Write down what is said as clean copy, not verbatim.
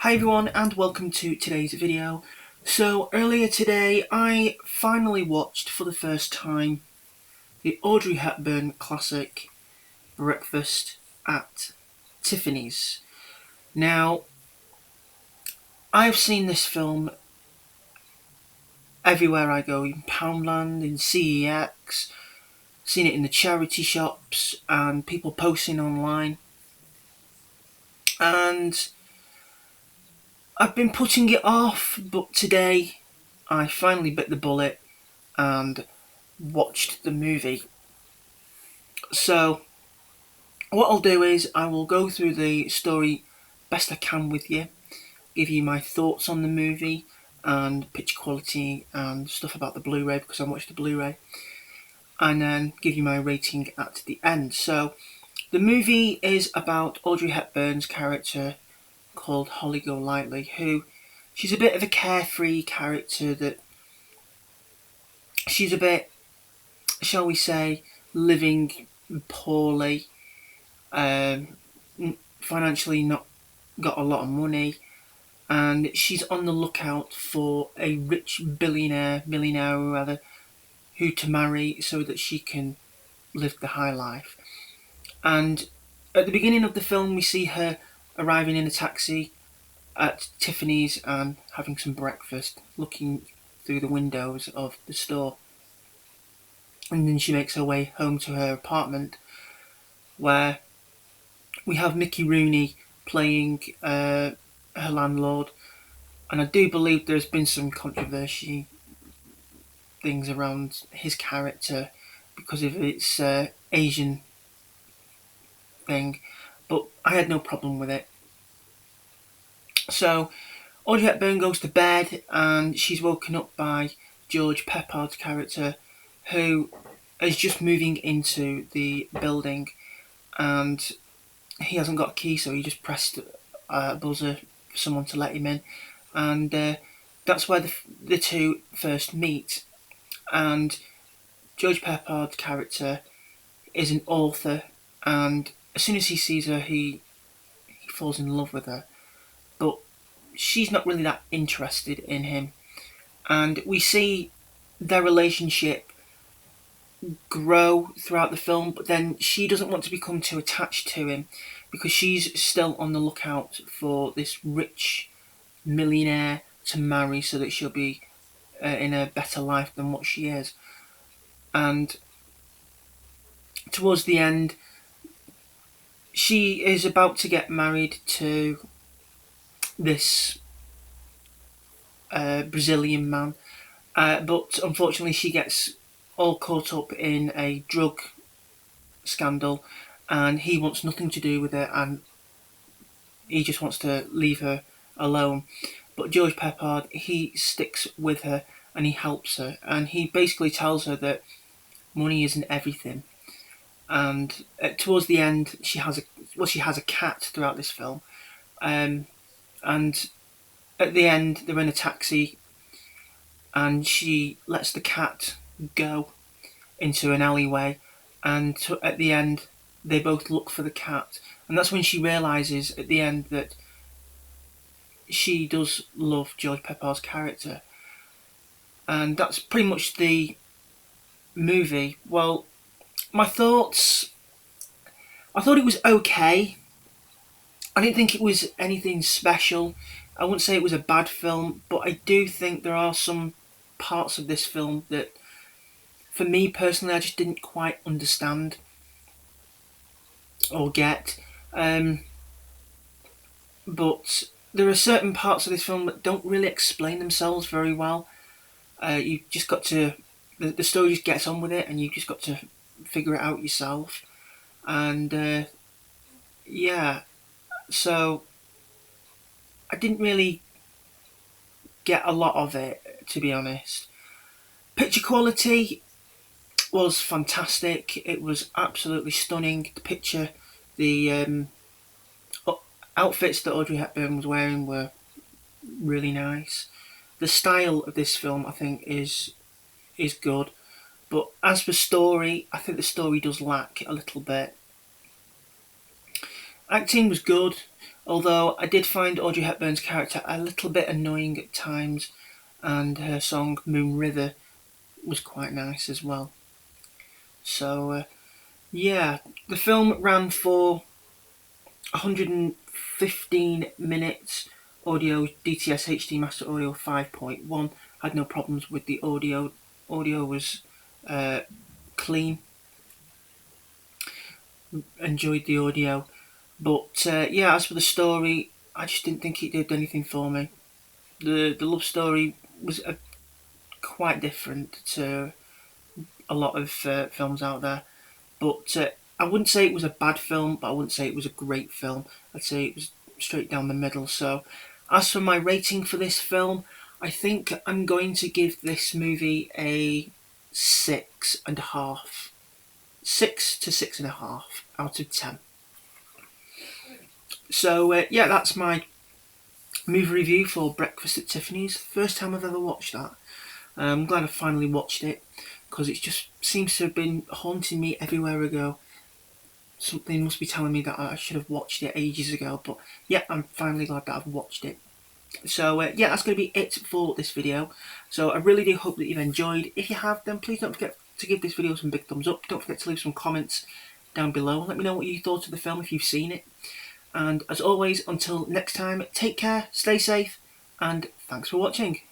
Hi everyone and welcome to today's video. So earlier today I finally watched for the first time the Audrey Hepburn classic Breakfast at Tiffany's. Now I've seen this film everywhere I go, in Poundland, in CEX, seen it in the charity shops and people posting online, and I've been putting it off, but today I finally bit the bullet and watched the movie. So what I'll do is I will go through the story best I can with you, give you my thoughts on the movie and picture quality and stuff about the Blu-ray because I watched the Blu-ray, and then give you my rating at the end. So the movie is about Audrey Hepburn's character called Holly Golightly, who she's a bit of a carefree character, that she's a bit, shall we say, living poorly, financially not got a lot of money, and she's on the lookout for a rich millionaire or rather, who to marry so that she can live the high life. And at the beginning of the film we see her arriving in a taxi at Tiffany's and having some breakfast, looking through the windows of the store. And then she makes her way home to her apartment, where we have Mickey Rooney playing her landlord. And I do believe there's been some controversy things around his character because of its Asian thing, but I had no problem with it. So Audrey Hepburn goes to bed and she's woken up by George Peppard's character, who is just moving into the building, and he hasn't got a key, so he just pressed a buzzer for someone to let him in, and that's where the two first meet. And George Peppard's character is an author, and as soon as he sees her, he falls in love with her, but she's not really that interested in him. And we see their relationship grow throughout the film, but then she doesn't want to become too attached to him because she's still on the lookout for this rich millionaire to marry so that she'll be in a better life than what she is. And towards the end, she is about to get married to this Brazilian man, but unfortunately she gets all caught up in a drug scandal, and he wants nothing to do with it, and he just wants to leave her alone. But George Peppard, he sticks with her and he helps her, and he basically tells her that money isn't everything. And towards the end, she has a cat throughout this film, and at the end they're in a taxi, and she lets the cat go into an alleyway, and at the end they both look for the cat, and that's when she realises at the end that she does love George Peppard's character. And that's pretty much the movie. Well, my thoughts, I thought it was okay. I didn't think it was anything special. I wouldn't say it was a bad film, but I do think there are some parts of this film that, for me personally, I just didn't quite understand or get. But there are certain parts of this film that don't really explain themselves very well. You just got to, the story just gets on with it, and you just got to figure it out yourself. And yeah, so I didn't really get a lot of it, to be honest. Picture quality was fantastic. It was absolutely stunning. The picture, the outfits that Audrey Hepburn was wearing were really nice. The style of this film, I think, is good. But as for story, I think the story does lack a little bit. Acting was good. Although I did find Audrey Hepburn's character a little bit annoying at times, and her song Moon River was quite nice as well. So, yeah, the film ran for 115 minutes. Audio DTS HD Master Audio 5.1. Had no problems with the audio. Audio was clean. Enjoyed the audio. But yeah, as for the story, I just didn't think it did anything for me. The love story was quite different to a lot of films out there. But I wouldn't say it was a bad film, but I wouldn't say it was a great film. I'd say it was straight down the middle. So, as for my rating for this film, I think I'm going to give this movie a 6.5. 6 to 6.5 out of 10. So, yeah, that's my movie review for Breakfast at Tiffany's. First time I've ever watched that. I'm glad I finally watched it, because it just seems to have been haunting me everywhere I go. Something must be telling me that I should have watched it ages ago, but yeah, I'm finally glad that I've watched it. So yeah, that's going to be it for this video. So I really do hope that you've enjoyed. If you have, then please don't forget to give this video some big thumbs up. Don't forget to leave some comments down below. Let me know what you thought of the film if you've seen it. And as always, until next time, take care, stay safe, and thanks for watching.